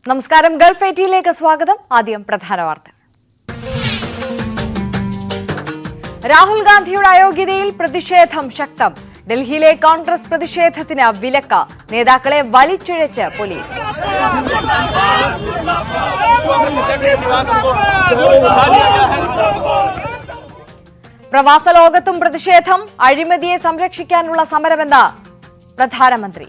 നമസ്കാരം. ഗൾഫ് 80ലേക്ക് സ്വാഗതം. ആദ്യം പ്രധാന വാർത്ത. രാഹുൽ ഗാന്ധിയുടെ അയോഗ്യതയിൽ പ്രതിഷേധം ശക്തം. ഡൽഹിയിലെ കോൺഗ്രസ് പ്രതിഷേധത്തിന് വിലക്ക്. നേതാക്കളെ വലിച്ചിഴച്ച് പോലീസ്. പ്രവാസ ലോകത്തും പ്രതിഷേധം. അഴിമതിയെ സംരക്ഷിക്കാനുള്ള സമരമെന്ന് പ്രധാനമന്ത്രി.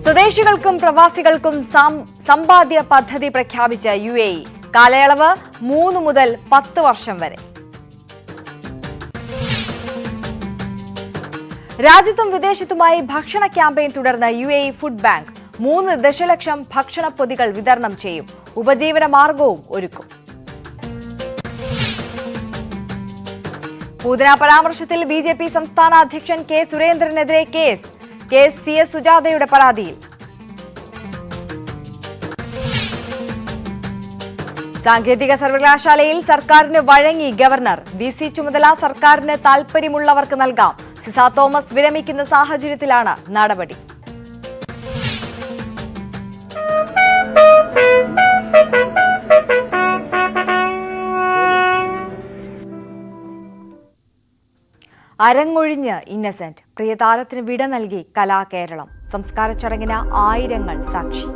സ്വദേശികൾക്കും പ്രവാസികൾക്കും സമ്പാദ്യ പദ്ധതി പ്രഖ്യാപിച്ച UAE. കാലയളവ് 3 മുതൽ 10 വർഷം വരെ. രാജ്യത്തും വിദേശത്തുമായി ഭക്ഷണ ക്യാമ്പയിൻ തുടർന്ന് UAE ഫുഡ് ബാങ്ക് 3 ദശലക്ഷം ഭക്ഷണപ്പൊതികൾ വിതരണം ചെയ്യും. ഉപജീവന മാർഗവും ഒരുക്കും. പൂതന പരാമർശത്തിൽ BJP സംസ്ഥാന അധ്യക്ഷൻ K. സുരേന്ദ്രനെതിരെ കേസ്. CS സുജാതയുടെ പരാതിയിൽ. സാങ്കേതിക സർവകലാശാലയിൽ സർക്കാരിന് വഴങ്ങി ഗവർണർ. VC ചുമതല സർക്കാരിന് താൽപര്യമുള്ളവർക്ക് നൽകാം. സിസ തോമസ് വിരമിക്കുന്ന സാഹചര്യത്തിലാണ് നടപടി. അരങ്ങൊഴിഞ്ഞ് ഇന്നസെന്റ്. പ്രിയതാരത്തിന് വിട നൽകി കലാകേരളം. സംസ്കാര ചടങ്ങിന് ആയിരങ്ങൾ സാക്ഷി.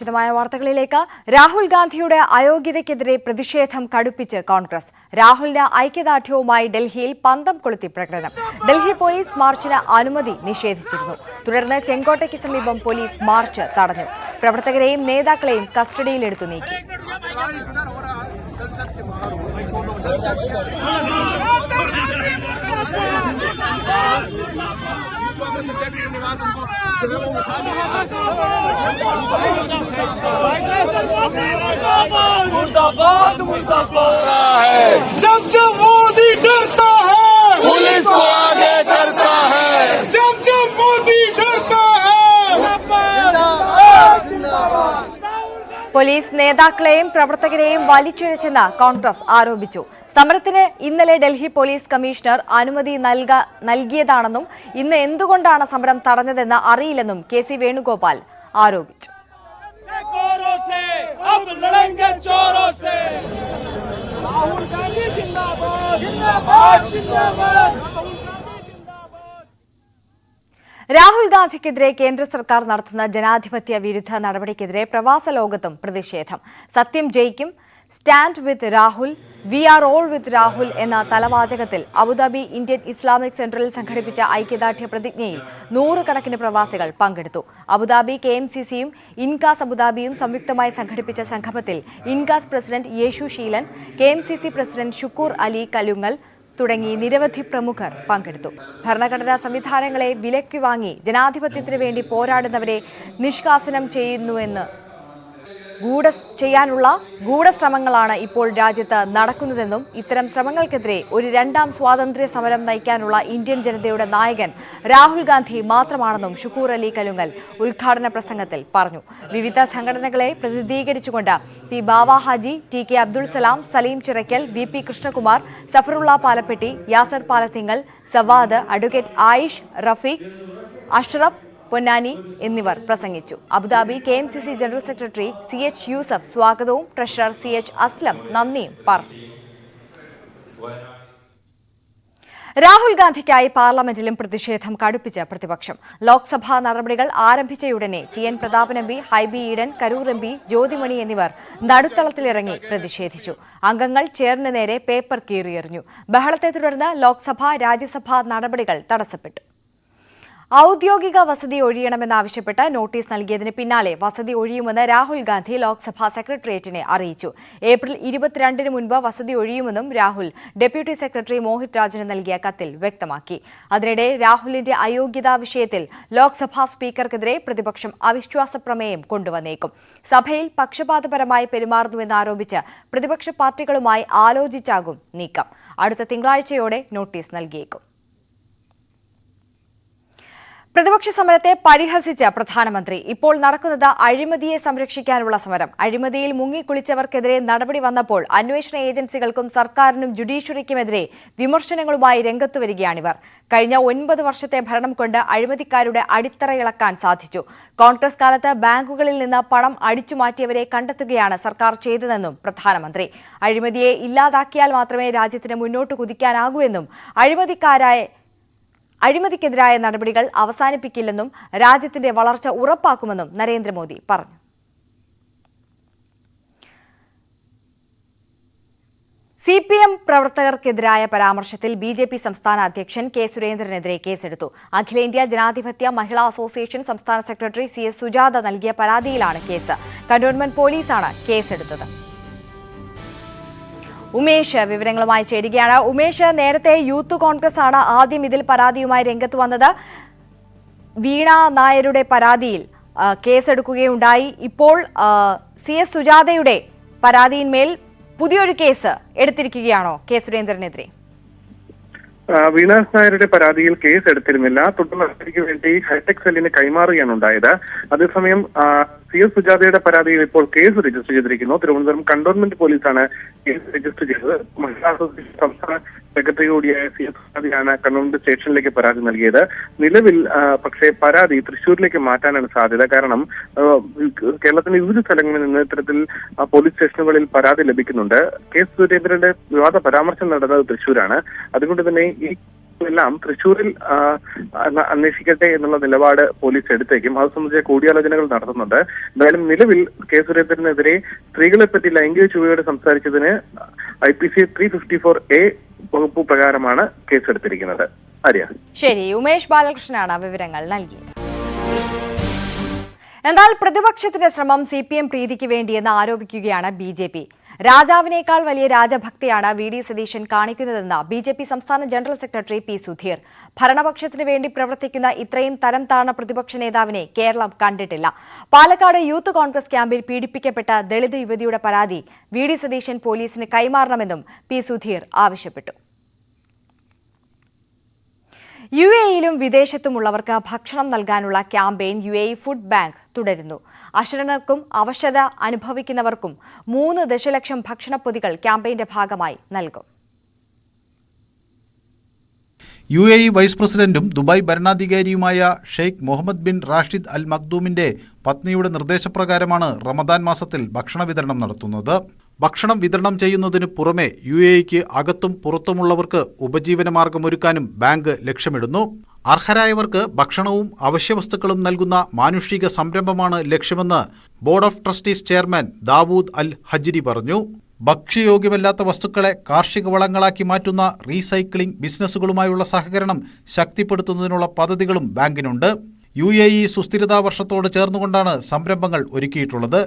വിശദമായ വാർത്തകളിലേക്ക്. രാഹുൽ ഗാന്ധിയുടെ അയോഗ്യതയ്ക്കെതിരെ പ്രതിഷേധം കടുപ്പിച്ച് കോൺഗ്രസ്. രാഹുലിന് ഐക്യദാർഢ്യവുമായി ഡൽഹിയിൽ പന്തം കൊളുത്തി പ്രകടനം. ഡൽഹി പോലീസ് മാർച്ചിന് അനുമതി നിഷേധിച്ചിരുന്നു. തുടർന്ന് ചെങ്കോട്ടയ്ക്ക് സമീപം പോലീസ് മാർച്ച് തടഞ്ഞു. പ്രവർത്തകരെയും നേതാക്കളെയും കസ്റ്റഡിയിലെടുത്തു നീക്കി. जब जब मोदी डरता है पुलिस को आगे करता है. जब जब मोदी डरता है. പോലീസ് നേതാക്കളെയും പ്രവർത്തകരെയും വലിച്ചിഴച്ചെന്ന് കോൺഗ്രസ് ആരോപിച്ചു. സമരത്തിന് ഇന്നലെ ഡൽഹി പോലീസ് കമ്മീഷണർ അനുമതി നൽകിയതാണെന്നും ഇന്ന് എന്തുകൊണ്ടാണ് സമരം തടഞ്ഞതെന്ന് അറിയില്ലെന്നും KC വേണുഗോപാൽ ആരോപിച്ചു. രാഹുൽ ഗാന്ധിക്കെതിരെ കേന്ദ്ര സർക്കാർ നടത്തുന്ന ജനാധിപത്യ വിരുദ്ധ നടപടിക്കെതിരെ പ്രവാസ ലോകത്തും പ്രതിഷേധം. സത്യം ജയിക്കും, stand with Rahul, we are all with Rahul എന്ന തലവാചകത്തിൽ അബുദാബി ഇന്ത്യൻ ഇസ്ലാമിക് സെന്ററിൽ സംഘടിപ്പിച്ച ഐക്യദാർഢ്യ പ്രതിജ്ഞയിൽ 100 കണക്കിന് പ്രവാസികൾ പങ്കെടുത്തു. അബുദാബി KMCCയും ഇൻകാസ് അബുദാബിയും സംയുക്തമായി സംഘടിപ്പിച്ച സംഗമത്തിൽ ഇൻകാസ് പ്രസിഡന്റ് യേശു ശീലൻ, KMCC പ്രസിഡന്റ് ഷുക്കൂർ അലി കലുങ്ങൽ തുടങ്ങി നിരവധി പ്രമുഖർ പങ്കെടുത്തു. ഭരണഘടനാ സംവിധാനങ്ങളെ വിലയ്ക്ക് വാങ്ങി ജനാധിപത്യത്തിനു വേണ്ടി പോരാടുന്നവരെ നിഷ്കാസനം ചെയ്യാനുള്ള ഗൂഢശ്രമങ്ങളാണ് ഇപ്പോൾ രാജ്യത്ത് നടക്കുന്നതെന്നും ഇത്തരം ശ്രമങ്ങൾക്കെതിരെ ഒരു 2ാം സ്വാതന്ത്ര്യ സമരം നയിക്കാനുള്ള ഇന്ത്യൻ ജനതയുടെ നായകൻ രാഹുൽ ഗാന്ധി മാത്രമാണെന്നും ഷുക്കൂർ അലി കലുങ്ങൽ ഉദ്ഘാടന പ്രസംഗത്തിൽ പറഞ്ഞു. വിവിധ സംഘടനകളെ പ്രതിനിധീകരിച്ചുകൊണ്ട് P. Bava Haji, TK Abdul Salam, Saleem Chirakkal, VP Krishnakumar, Safarulla Palappetty, Yasar Palathingal, Savad, advocate Ayish, Rafeeq, Ashraf Ponnani എന്നിവർ പ്രസംഗിച്ചു. Abu Dhabi KMCC general secretary CH Yusuf സ്വാഗതവും ട്രഷറർ CH അസ്ലം നന്ദിയും പറഞ്ഞു. രാഹുൽ ഗാന്ധിക്കായി പാർലമെന്റിലും പ്രതിഷേധം കടുപ്പിച്ച് പ്രതിപക്ഷം. ലോക്സഭാ നടപടികൾ ആരംഭിച്ചയുടനെ TN Prathapan MP, Hibi Eden, Karur MP, Jothimani എന്നിവർ നടുത്തളത്തിലിറങ്ങി പ്രതിഷേധിച്ചു. അംഗങ്ങൾ ചെയറിന് നേരെ പേപ്പർ കീറിയെറിഞ്ഞു. ബഹളത്തെ തുടർന്ന് ലോക്സഭ, രാജ്യസഭാ നടപടികൾ തടസ്സപ്പെട്ടു. ഔദ്യോഗിക വസതി ഒഴിയണമെന്നാവശ്യപ്പെട്ട് നോട്ടീസ് നൽകിയതിന് പിന്നാലെ വസതി ഒഴിയുമെന്ന് രാഹുൽ ഗാന്ധി ലോക്സഭാ സെക്രട്ടേറിയറ്റിനെ അറിയിച്ചു. ഏപ്രിൽ 22-ന് മുൻപ് വസതി ഒഴിയുമെന്നും രാഹുൽ ഡെപ്യൂട്ടി സെക്രട്ടറി മോഹിത് രാജിന് നൽകിയ കത്തിൽ വ്യക്തമാക്കി. അതിനിടെ രാഹുലിന്റെ അയോഗ്യതാ വിഷയത്തിൽ ലോക്സഭാ സ്പീക്കർക്കെതിരെ പ്രതിപക്ഷം അവിശ്വാസ പ്രമേയം കൊണ്ടുവന്നേക്കും. സഭയിൽ പക്ഷപാതപരമായി പെരുമാറുന്നുവെന്നാരോപിച്ച് പ്രതിപക്ഷ പാർട്ടികളുമായി ആലോചിച്ചാകും നീക്കം. അടുത്ത തിങ്കളാഴ്ചയോടെ നോട്ടീസ് നൽകിയേക്കും. പ്രതിപക്ഷ സമരത്തെ പരിഹസിച്ച പ്രധാനമന്ത്രി. ഇപ്പോൾ നടക്കുന്നത് അഴിമതിയെ സംരക്ഷിക്കാനുള്ള സമരം. അഴിമതിയിൽ മുങ്ങിക്കുളിച്ചവർക്കെതിരെ നടപടി വന്നപ്പോൾ അന്വേഷണ ഏജൻസികൾക്കും സർക്കാരിനും ജുഡീഷ്യറിക്കുമെതിരെ വിമർശനങ്ങളുമായി രംഗത്തുവരികയാണിവർ. കഴിഞ്ഞ 9 വർഷത്തെ ഭരണം കൊണ്ട് അഴിമതിക്കാരുടെ അടിത്തറയിളക്കാൻ സാധിച്ചു. കോൺഗ്രസ് കാലത്ത് ബാങ്കുകളിൽ നിന്ന് പണം അടിച്ചുമാറ്റിയവരെ കണ്ടെത്തുകയാണ് സർക്കാർ ചെയ്തതെന്നും പ്രധാനമന്ത്രി. അഴിമതിയെ ഇല്ലാതാക്കിയാൽ മാത്രമേ രാജ്യത്തിന് മുന്നോട്ട് കുതിക്കാനാകൂ എന്നും അഴിമതിക്കെതിരായ നടപടികൾ അവസാനിപ്പിക്കില്ലെന്നും രാജ്യത്തിന്റെ വളർച്ച ഉറപ്പാക്കുമെന്നും നരേന്ദ്രമോദി പറഞ്ഞു. CPM പ്രവർത്തകർക്കെതിരായ പരാമർശത്തിൽ BJP സംസ്ഥാന അധ്യക്ഷൻ കെ സുരേന്ദ്രനെതിരെ കേസെടുത്തു. അഖിലേന്ത്യാ ജനാധിപത്യ മഹിളാ അസോസിയേഷൻ സംസ്ഥാന സെക്രട്ടറി CS സുജാത നൽകിയ പരാതിയിലാണ് കേസ്. കന്റോൺമെന്റ് പോലീസാണ് കേസെടുത്തത്. ഉമേഷ് വിവരങ്ങളുമായി ചേരുകയാണ്. ഉമേഷ്, നേരത്തെ യൂത്ത് കോൺഗ്രസ് ആണ് ആദ്യം ഇതിൽ പരാതിയുമായി രംഗത്ത് വന്നത്. വീണ നായരുടെ പരാതിയിൽ കേസെടുക്കുകയുണ്ടായി. ഇപ്പോൾ CS സുജാതയുടെ പരാതിയിന്മേൽ പുതിയൊരു കേസ് എടുത്തിരിക്കുകയാണോ കെ സുരേന്ദ്രനെതിരെ? വീണ നായരുടെ പരാതിയിൽ കേസ് എടുത്തിരുന്നില്ല. തുടർന്ന് നടപടിക്ക് വേണ്ടി ഹൈടെക് സെല്ലിന് കൈമാറുകയാണ് ഉണ്ടായത്. അതേസമയം CS സുജാതയുടെ പരാതിയിൽ ഇപ്പോൾ കേസ് രജിസ്റ്റർ ചെയ്തിരിക്കുന്നു. തിരുവനന്തപുരം കന്റോൺമെന്റ് പോലീസാണ് കേസ് രജിസ്റ്റർ ചെയ്തത്. മഹിളാ അസോസിയേഷൻ സംസ്ഥാന സെക്രട്ടറി കൂടിയായ CS സുജാതയാണ് കന്റോൺമെന്റ് സ്റ്റേഷനിലേക്ക് പരാതി നൽകിയത്. നിലവിൽ പക്ഷേ പരാതി തൃശ്ശൂരിലേക്ക് മാറ്റാനാണ് സാധ്യത. കാരണം കേരളത്തിന്റെ വിവിധ സ്ഥലങ്ങളിൽ നിന്ന് ഇത്തരത്തിൽ പോലീസ് സ്റ്റേഷനുകളിൽ പരാതി ലഭിക്കുന്നുണ്ട്. കെ സുരേന്ദ്രന്റെ വിവാദ പരാമർശം നടന്നത് തൃശ്ശൂരാണ്. അതുകൊണ്ട് തന്നെ ഈ എല്ലാം തൃശ്ശൂരിൽ അന്വേഷിക്കട്ടെ എന്നുള്ള നിലപാട് പോലീസ് എടുത്തേക്കും. അത് സംബന്ധിച്ച കൂടിയാലോചനകൾ നടത്തുന്നുണ്ട്. എന്തായാലും നിലവിൽ കെ സുരേന്ദ്രനെതിരെ സ്ത്രീകളെ പറ്റി ലൈംഗിക ചുവയോടെ സംസാരിച്ചതിന് IPC 354A വകുപ്പ് പ്രകാരമാണ് കേസെടുത്തിരിക്കുന്നത്. ആര്യ, ശരി. ഉമേഷ് ബാലകൃഷ്ണനാണ് വിവരങ്ങൾ നൽകിയത്. എന്നാൽ പ്രതിപക്ഷത്തിന്റെ ശ്രമം CPM പ്രീതിക്ക് വേണ്ടിയെന്ന് ആരോപിക്കുകയാണ് BJP. രാജാവിനേക്കാൾ വലിയ രാജഭക്തിയാണ് VD സതീശൻ കാണിക്കുന്നതെന്ന് BJP സംസ്ഥാന ജനറൽ സെക്രട്ടറി P. സുധീർ. ഭരണപക്ഷത്തിന് വേണ്ടി പ്രവർത്തിക്കുന്ന ഇത്രയും തരം താഴ്ന്ന പ്രതിപക്ഷ നേതാവിനെ കേരളം കണ്ടിട്ടില്ല. പാലക്കാട് യൂത്ത് കോൺഗ്രസ് ക്യാമ്പിൽ പീഡിപ്പിക്കപ്പെട്ട ദളിത് യുവതിയുടെ പരാതി VD സതീശൻ പോലീസിന് കൈമാറണമെന്നും P. സുധീർ ആവശ്യപ്പെട്ടു. UAE-യിലും വിദേശത്തുമുള്ളവർക്ക് ഭക്ഷണം നൽകാനുള്ള ക്യാമ്പയിൻ UAE ഫുഡ് ബാങ്ക് തുടരുന്നു. അശരണർക്കും അവശത അനുഭവിക്കുന്നവർക്കും 3 ദശലക്ഷം ഭക്ഷണപ്പൊതികൾ ക്യാമ്പയിന്റെ ഭാഗമായി നൽകും. UAE വൈസ് പ്രസിഡന്റും ദുബായ് ഭരണാധികാരിയുമായ Sheikh Mohammed bin Rashid Al മഖ്ദൂമിന്റെ പത്നിയുടെ നിർദ്ദേശപ്രകാരമാണ് റമദാൻ മാസത്തിൽ ഭക്ഷണ വിതരണം നടത്തുന്നത്. ഭക്ഷണം വിതരണം ചെയ്യുന്നതിനു പുറമെ UAE-ക്ക് അകത്തും പുറത്തുമുള്ളവർക്ക് ഉപജീവനമാർഗമൊരുക്കാനും ബാങ്ക് ലക്ഷ്യമിടുന്നു. അർഹരായവർക്ക് ഭക്ഷണവും അവശ്യവസ്തുക്കളും നൽകുന്ന മാനുഷിക സംരംഭമാണ് ലക്ഷ്യമെന്ന് board of trustees chairman Dawood Al Hajiri പറഞ്ഞു. ഭക്ഷ്യയോഗ്യമല്ലാത്ത വസ്തുക്കളെ കാർഷിക വളങ്ങളാക്കി മാറ്റുന്ന റീസൈക്ലിംഗ് ബിസിനസ്സുകളുമായുള്ള സഹകരണം ശക്തിപ്പെടുത്തുന്നതിനുള്ള പദ്ധതികളും ബാങ്കിനുണ്ട്. UAE സുസ്ഥിരതാ വർഷത്തോട് ചേർന്നുകൊണ്ടാണ് സംരംഭങ്ങൾ ഒരുക്കിയിട്ടുള്ളത്.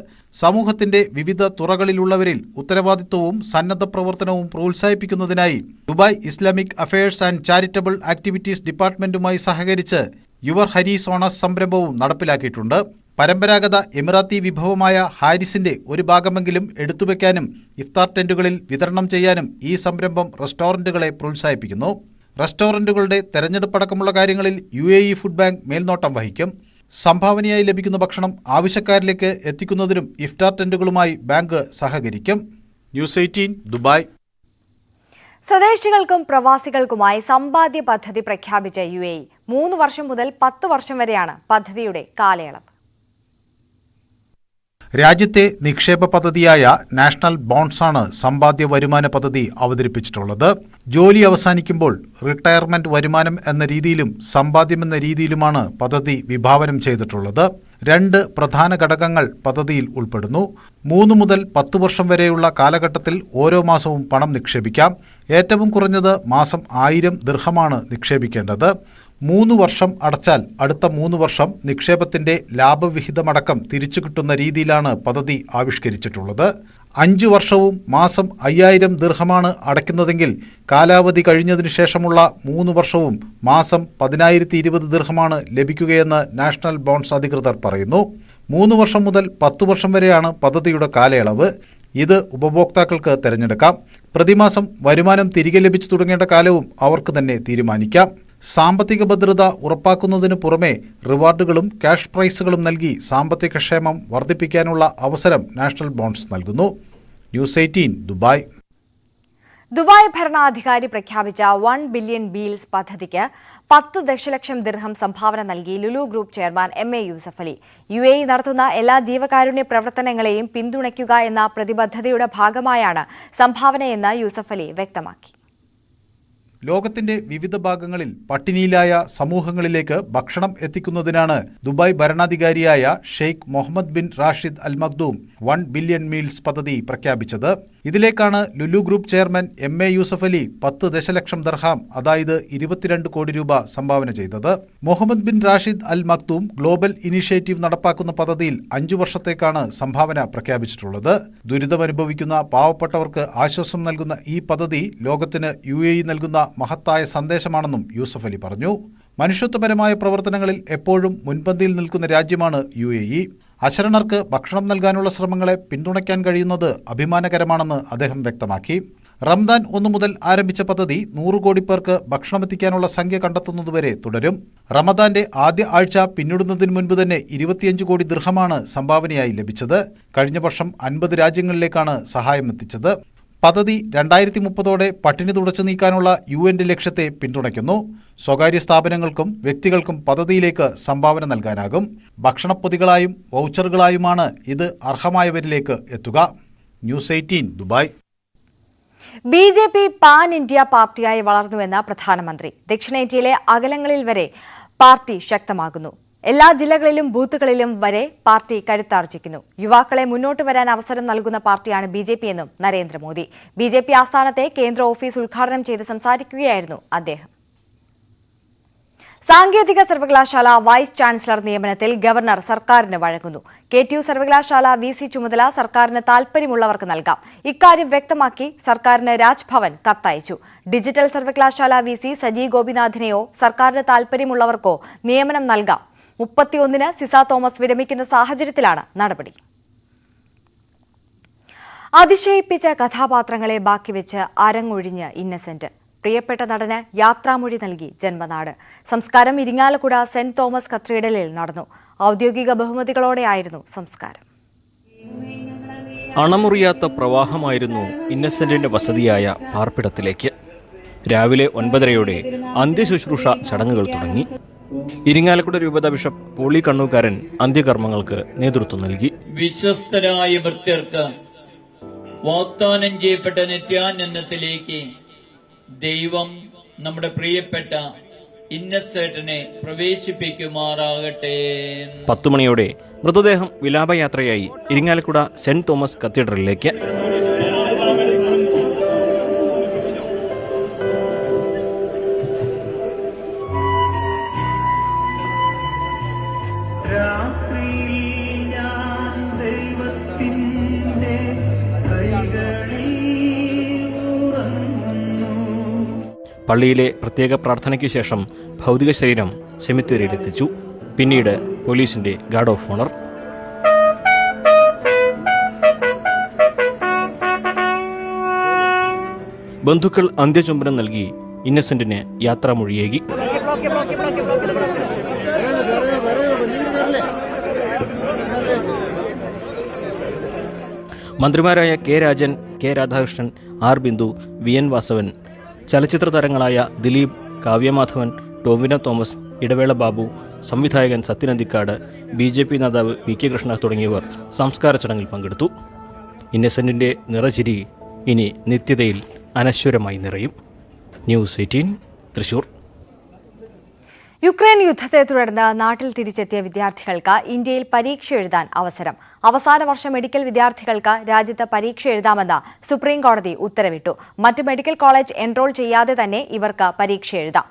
സമൂഹത്തിന്റെ വിവിധ തുറകളിലുള്ളവരിൽ ഉത്തരവാദിത്വവും സന്നദ്ധ പ്രവർത്തനവും പ്രോത്സാഹിപ്പിക്കുന്നതിനായി Dubai Islamic affairs and charitable activities ഡിപ്പാർട്ട്മെന്റുമായി സഹകരിച്ച് യുവർ ഹരീസ് ഓണസ് സംരംഭവും നടപ്പിലാക്കിയിട്ടുണ്ട്. പരമ്പരാഗത എമിറാത്തി വിഭവമായ ഹാരിസിന്റെ ഒരു ഭാഗമെങ്കിലും എടുത്തുവെക്കാനും ഇഫ്താർ ടെന്റുകളിൽ വിതരണം ചെയ്യാനും ഈ സംരംഭം റെസ്റ്റോറന്റുകളെ പ്രോത്സാഹിപ്പിക്കുന്നു. റെസ്റ്റോറന്റുകളുടെ തെരഞ്ഞെടുപ്പടക്കമുള്ള കാര്യങ്ങളിൽ UAE ഫുഡ് ബാങ്ക് മേൽനോട്ടം വഹിക്കും. സംഭാവനയായി ലഭിക്കുന്ന ഭക്ഷണം ആവശ്യക്കാരിലേക്ക് എത്തിക്കുന്നതിനും ഇഫ്താർ ടെന്റുകളുമായി ബാങ്ക് സഹകരിക്കും. News 18 Dubai. സ്വദേശികൾക്കും പ്രവാസികൾക്കുമായി സമ്പാദ്യ പദ്ധതി പ്രഖ്യാപിച്ച UAE 3 വർഷം മുതൽ 10 വർഷം വരെയാണ് പദ്ധതിയുടെ കാലയളവ്. രാജ്യത്തെ നിക്ഷേപ പദ്ധതിയായ നാഷണൽ ബോണ്ട്സാണ് സമ്പാദ്യ വരുമാന പദ്ധതി അവതരിപ്പിച്ചിട്ടുള്ളത്. ജോലി അവസാനിക്കുമ്പോൾ റിട്ടയർമെന്റ് വരുമാനം എന്ന രീതിയിലും സമ്പാദ്യമെന്ന രീതിയിലുമാണ് പദ്ധതി വിഭാവനം ചെയ്തിട്ടുള്ളത്. 2 പ്രധാന ഘടകങ്ങൾ പദ്ധതിയിൽ ഉൾപ്പെടുന്നു. 3 മുതൽ 10 വർഷം വരെയുള്ള കാലഘട്ടത്തിൽ ഓരോ മാസവും പണം നിക്ഷേപിക്കാം. ഏറ്റവും കുറഞ്ഞത് മാസം 1000 ദിർഹമാണ് നിക്ഷേപിക്കേണ്ടത്. 3 വർഷം അടച്ചാൽ അടുത്ത 3 വർഷം നിക്ഷേപത്തിന്റെ ലാഭവിഹിതമടക്കം തിരിച്ചു കിട്ടുന്ന രീതിയിലാണ് പദ്ധതി ആവിഷ്കരിച്ചിട്ടുള്ളത്. 5 വർഷവും മാസം 5000 ദിർഹമാണ് അടയ്ക്കുന്നതെങ്കിൽ കാലാവധി കഴിഞ്ഞതിനു ശേഷമുള്ള 3 വർഷവും മാസം 10,020 ദിർഹമാണ് ലഭിക്കുകയെന്ന് നാഷണൽ ബോണ്ട്സ് അധികൃതർ പറയുന്നു. 3 വർഷം മുതൽ 10 വർഷം വരെയാണ് പദ്ധതിയുടെ കാലയളവ്. ഇത് ഉപഭോക്താക്കൾക്ക് തിരഞ്ഞെടുക്കാം. പ്രതിമാസം വരുമാനം തിരികെ ലഭിച്ചു തുടങ്ങേണ്ട കാലവും അവർക്ക് തന്നെ തീരുമാനിക്കാം. സാമ്പത്തിക ഭദ്രത ഉറപ്പാക്കുന്നതിനു പുറമെ റിവാർഡുകളും ക്യാഷ് പ്രൈസുകളും നൽകി സാമ്പത്തിക ക്ഷേമം വർദ്ധിപ്പിക്കാനുള്ള അവസരം നാഷണൽ ബോണ്ട്സ് നൽകുന്നു. News 18 Dubai. ദുബായ് ഭരണാധികാരി പ്രഖ്യാപിച്ച 1 ബില്യൺ ബീൽസ് പദ്ധതിക്ക് 10 ദശലക്ഷം ദിർഹം സംഭാവന നൽകി Lulu group chairman MA Yusuf Ali. UAE നടത്തുന്ന എല്ലാ ജീവകാരുണ്യ പ്രവർത്തനങ്ങളെയും പിന്തുണയ്ക്കുക എന്ന പ്രതിബദ്ധതയുടെ ഭാഗമായാണ് സംഭാവനയെന്ന് യൂസഫ് അലി വ്യക്തമാക്കി. ലോകത്തിന്റെ വിവിധ ഭാഗങ്ങളിൽ പട്ടിണിയിലായ സമൂഹങ്ങളിലേക്ക് ഭക്ഷണം എത്തിക്കുന്നതിനാണ് ദുബായ് ഭരണാധികാരിയായ Sheikh Mohammed bin Rashid Al Maktoum 1 billion meals പദ്ധതി പ്രഖ്യാപിച്ചത്. ഇതിലേക്കാണ് Lulu group chairman MA Yusuf Ali 10 ദശലക്ഷം ദർഹാം, അതായത് 22 കോടി രൂപ സംഭാവന ചെയ്തത്. Mohammed bin Rashid Al Maktoum global initiative നടപ്പാക്കുന്ന പദ്ധതിയിൽ 5 വർഷത്തേക്കാണ് സംഭാവന പ്രഖ്യാപിച്ചിട്ടുള്ളത്. ദുരിതമനുഭവിക്കുന്ന പാവപ്പെട്ടവർക്ക് ആശ്വാസം നൽകുന്ന ഈ പദ്ധതി ലോകത്തിന് UAE നൽകുന്ന മഹത്തായ സന്ദേശമാണെന്നും യൂസഫ് അലി പറഞ്ഞു. മനുഷ്യത്വപരമായ പ്രവർത്തനങ്ങളിൽ എപ്പോഴും മുൻപന്തിയിൽ നിൽക്കുന്ന രാജ്യമാണ് UAE. അശരണർക്ക് ഭക്ഷണം നൽകാനുള്ള ശ്രമങ്ങളെ പിന്തുണയ്ക്കാൻ കഴിയുന്നത് അഭിമാനകരമാണെന്ന് അദ്ദേഹം വ്യക്തമാക്കി. റംദാൻ 1 മുതൽ ആരംഭിച്ച പദ്ധതി 100 കോടി പേർക്ക് ഭക്ഷണമെത്തിക്കാനുള്ള സംഖ്യ കണ്ടെത്തുന്നതുവരെ തുടരും. റമദാന്റെ ആദ്യ ആഴ്ച പിന്നിടുന്നതിന് മുൻപ് തന്നെ 25 കോടി ദിർഹമാണ് സംഭാവനയായി ലഭിച്ചത്. കഴിഞ്ഞ വർഷം 50 രാജ്യങ്ങളിലേക്കാണ് സഹായം എത്തിച്ചത്. പദ്ധതി 2030ഓടെ പട്ടിണി തുടച്ചു നീക്കാനുള്ള UN ലക്ഷ്യത്തെ പിന്തുണയ്ക്കുന്നു. സ്വകാര്യ സ്ഥാപനങ്ങൾക്കും വ്യക്തികൾക്കും പദ്ധതിയിലേക്ക് സംഭാവന നൽകാനാകും. ഭക്ഷണപ്പൊതികളായും വൗച്ചറുകളായുമാണ് ഇത് അർഹമായവരിലേക്ക് എത്തുക. News 18 Dubai. BJP pan India പാർട്ടിയായി വളർന്നുവെന്ന പ്രധാനമന്ത്രി. ദക്ഷിണേന്ത്യയിലെ അകലങ്ങളിൽ വരെ പാർട്ടി ശക്തമാകുന്നു. എല്ലാ ജില്ലകളിലും ബൂത്തുകളിലും വരെ പാർട്ടി കരുത്താർജിക്കുന്നു. യുവാക്കളെ മുന്നോട്ട് വരാൻ അവസരം നൽകുന്ന പാർട്ടിയാണ് BJP എന്നും നരേന്ദ്രമോദി. BJP ആസ്ഥാനത്തെ കേന്ദ്ര ഓഫീസ് ഉദ്ഘാടനം ചെയ്ത് സംസാരിക്കുകയായിരുന്നു അദ്ദേഹം. സാങ്കേതിക സർവകലാശാല വൈസ് ചാൻസലർ നിയമനത്തിൽ ഗവർണർ സർക്കാരിന് വഴങ്ങുന്നു. KTU സർവകലാശാല VC ചുമതല സർക്കാരിന് താൽപര്യമുള്ളവർക്ക് നൽകാം. ഇക്കാര്യം വ്യക്തമാക്കി സർക്കാരിന് രാജ്ഭവൻ കത്തയച്ചു. ഡിജിറ്റൽ സർവകലാശാല VC സജി ഗോപിനാഥിനെയോ സർക്കാരിന് താൽപര്യമുള്ളവർക്കോ നിയമനം നൽകാം. 31-ന് സിസ തോമസ് വിരമിക്കുന്ന സാഹചര്യത്തിലാണ് നടപടി. അതിശയിപ്പിച്ച കഥാപാത്രങ്ങളെ ബാക്കിവെച്ച് അരങ്ങൊഴിഞ്ഞ് ഇന്നസെന്റ്. പ്രിയപ്പെട്ട നടന് യാത്രാമൊഴി നൽകി ജന്മനാട്. സംസ്കാരം ഇരിങ്ങാലക്കുട സെന്റ് തോമസ് കത്തീഡ്രലിൽ നടന്നു. ഔദ്യോഗിക ബഹുമതികളോടെയായിരുന്നു സംസ്കാരം. അണമുറിയാത്ത പ്രവാഹമായിരുന്നു ഇന്നസെന്റിന്റെ വസതിയായ പാർപ്പിടത്തിലേക്ക്. രാവിലെ 9:30 അന്ത്യശുശ്രൂഷ ചടങ്ങുകൾ തുടങ്ങി. ഇരിങ്ങാലക്കുട രൂപത ബിഷപ്പ് പോളി കണ്ണൂക്കാരൻ അന്ത്യകർമ്മങ്ങൾക്ക് നേതൃത്വം നൽകി. വിശ്വസ്തരായ ഭക്തർക്ക് വാഗ്ദാനം ചെയ്യപ്പെട്ട നിത്യാനന്ദത്തിലേക്ക് ദൈവം നമ്മുടെ പ്രിയപ്പെട്ട ഇന്നസെന്റിനെ പ്രവേശിപ്പിക്കുമാറാകട്ടെ. 10 മണിയോടെ മൃതദേഹം വിലാപയാത്രയായി ഇരിങ്ങാലക്കുട സെന്റ് തോമസ് കത്തീഡ്രലിലേക്ക്. പള്ളിയിലെ പ്രത്യേക പ്രാർത്ഥനയ്ക്ക് ശേഷം ഭൗതിക ശരീരം സെമിത്തേരിയിലെത്തിച്ചു. പിന്നീട് പോലീസിന്റെ ഗാർഡ് ഓഫ് ഓണർ. ബന്ധുക്കൾ അന്ത്യചുംബനം നൽകി ഇന്നസെന്റിന് യാത്രാമൊഴിയേകി. മന്ത്രിമാരായ K Rajan, K Radhakrishnan, R Bindu, VN Vasavan, ചലച്ചിത്ര താരങ്ങളായ ദിലീപ്, കാവ്യമാധവൻ, ടോവിനോ തോമസ്, ഇടവേള ബാബു, സംവിധായകൻ സത്യനന്ദിക്കാട്, BJP നേതാവ് PK കൃഷ്ണ തുടങ്ങിയവർ സംസ്കാര ചടങ്ങിൽ പങ്കെടുത്തു. ഇന്നസെന്റിന്റെ നിറചിരി ഇനി നിത്യതയിൽ അനശ്വരമായി നിറയും. ന്യൂസ് 18 തൃശൂർ. യുക്രൈൻ യുദ്ധത്തെ തുടർന്ന് നാട്ടിൽ തിരിച്ചെത്തിയ വിദ്യാർത്ഥികൾക്ക് ഇന്ത്യയിൽ പരീക്ഷ എഴുതാൻ അവസരം. അവസാന വർഷ മെഡിക്കൽ വിദ്യാർത്ഥികൾക്ക് രാജ്യത്ത് പരീക്ഷ എഴുതാമെന്ന് സുപ്രീം കോടതി ഉത്തരവിട്ടു. മറ്റ് മെഡിക്കൽ കോളേജ് എൻറോൾ ചെയ്യാതെ തന്നെ ഇവർക്ക് പരീക്ഷ എഴുതാം.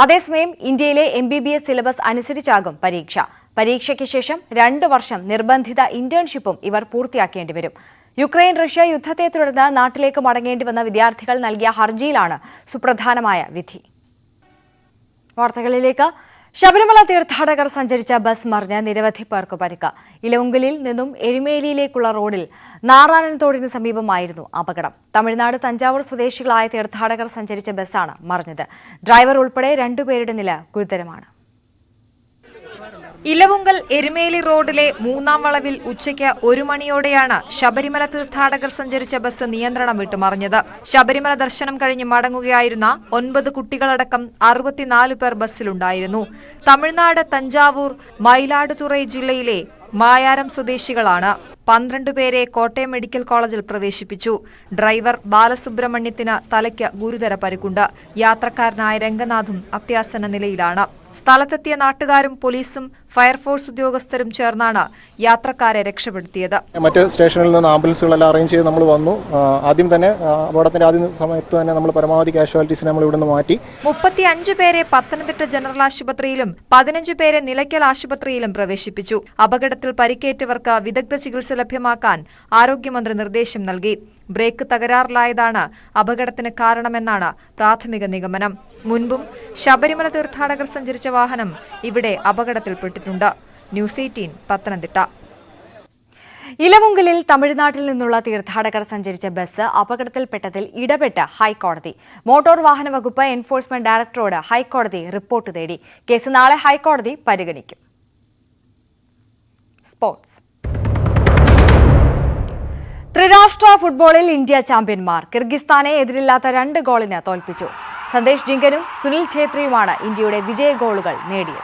അതേസമയം ഇന്ത്യയിലെ MBBS സിലബസ് അനുസരിച്ചാകും പരീക്ഷ. പരീക്ഷയ്ക്ക് ശേഷം 2 വർഷം നിർബന്ധിത ഇന്റേൺഷിപ്പും ഇവർ പൂർത്തിയാക്കേണ്ടി വരും. യുക്രൈൻ റഷ്യ യുദ്ധത്തെ തുടർന്ന് നാട്ടിലേക്ക് മടങ്ങേണ്ടി വന്ന വിദ്യാർത്ഥികൾ നൽകിയ ഹർജിയിലാണ് സുപ്രധാനമായ വിധി. വാർത്തകളിലേക്ക്. ശബരിമല തീർത്ഥാടകർ സഞ്ചരിച്ച ബസ് മറിഞ്ഞ് നിരവധി പേർക്ക് പരിക്ക്. ഇലവുങ്കലിൽ നിന്നും എരുമേലിയിലേക്കുള്ള റോഡിൽ നാറാണൻതോടിന് സമീപമായിരുന്നു അപകടം. തമിഴ്നാട് തഞ്ചാവൂർ സ്വദേശികളായ തീർത്ഥാടകർ സഞ്ചരിച്ച ബസ്സാണ് മറിഞ്ഞത്. ഡ്രൈവർ ഉൾപ്പെടെ 2 പേരുടെ നില ഗുരുതരമാണ്. ഇലവുങ്കൽ എരുമേലി റോഡിലെ 3-ാം വളവിൽ ഉച്ചയ്ക്ക് 1 മണിയോടെയാണ് ശബരിമല തീർത്ഥാടകർ സഞ്ചരിച്ച ബസ് നിയന്ത്രണം വിട്ടുമറിഞ്ഞത്. ശബരിമല ദർശനം കഴിഞ്ഞ് മടങ്ങുകയായിരുന്ന 9 കുട്ടികളടക്കം 64 പേർ ബസ്സിലുണ്ടായിരുന്നു. തമിഴ്നാട് തഞ്ചാവൂർ മയിലാടുതുറൈ ജില്ലയിലെ മായാരം സ്വദേശികളാണ്. 12 പേരെ കോട്ടയം മെഡിക്കൽ കോളേജിൽ പ്രവേശിപ്പിച്ചു. ഡ്രൈവർ ബാലസുബ്രഹ്മണ്യത്തിന് തലയ്ക്ക് ഗുരുതര പരിക്കുണ്ട്. യാത്രക്കാരനായ രംഗനാഥും അത്യാസന്ന നിലയിലാണ്. സ്ഥലത്തെത്തിയ നാട്ടുകാരും പോലീസും ഫയർഫോഴ്സ് ഉദ്യോഗസ്ഥരും ചേർന്നാണ് യാത്രക്കാരെ രക്ഷപ്പെടുത്തിയത്. മറ്റ് സ്റ്റേഷനിൽ നിന്ന് ആംബുലൻസുകളെല്ലാം അറേഞ്ച് ചെയ്ത് നമ്മൾ വന്നു. ആദ്യം തന്നെ അപകടത്തിന്റെ ആദ്യ സമയത്ത് തന്നെ നമ്മൾ പരമാവധി കാഷ്വാലിറ്റീസിനെ നമ്മൾ ഇവിടുന്ന് മാറ്റി. 35 പേരെ പത്തനംതിട്ട ജനറൽ ആശുപത്രിയിലും 15 പേരെ നിലയ്ക്കൽ ആശുപത്രിയിലും പ്രവേശിപ്പിച്ചു. അപകടത്തിൽ പരിക്കേറ്റവർക്ക് വിദഗ്ധ ചികിത്സ ലഭ്യമാക്കാൻ ആരോഗ്യമന്ത്രി നിർദ്ദേശം നൽകി. ബ്രേക്ക് തകരാറിലായതാണ് അപകടത്തിന് കാരണമെന്നാണ് പ്രാഥമിക നിഗമനം. മുൻപും ശബരിമല തീർത്ഥാടകർ സഞ്ചരിച്ച വാഹനം ഇവിടെ അപകടത്തിൽപ്പെട്ടിട്ടുണ്ട്. ന്യൂസ് 18 പത്തനംതിട്ട. ഇലവുങ്കലിൽ തമിഴ്നാട്ടിൽ നിന്നുള്ള തീർത്ഥാടകർ സഞ്ചരിച്ച ബസ് അപകടത്തിൽപ്പെട്ടതിൽ ഇടപെട്ട ഹൈക്കോടതി. മോട്ടോർ വാഹന വകുപ്പ് എൻഫോഴ്സ്മെന്റ് ഡയറക്ടറോട് ഹൈക്കോടതി റിപ്പോർട്ട് തേടി. കേസ് നാളെ ഹൈക്കോടതി പരിഗണിക്കും. സ്പോർട്സ്. ത്രിരാഷ്ട്ര ഫുട്ബോളിൽ ഇന്ത്യ ചാമ്പ്യന്മാർ. കിർഗിസ്ഥാനെ എതിരില്ലാത്ത 2 ഗോളിന് തോൽപ്പിച്ചു. സന്ദേശ് ജിങ്കനും സുനിൽ ഛേത്രിയുമാണ് ഇന്ത്യയുടെ വിജയ ഗോളുകൾ നേടിയത്.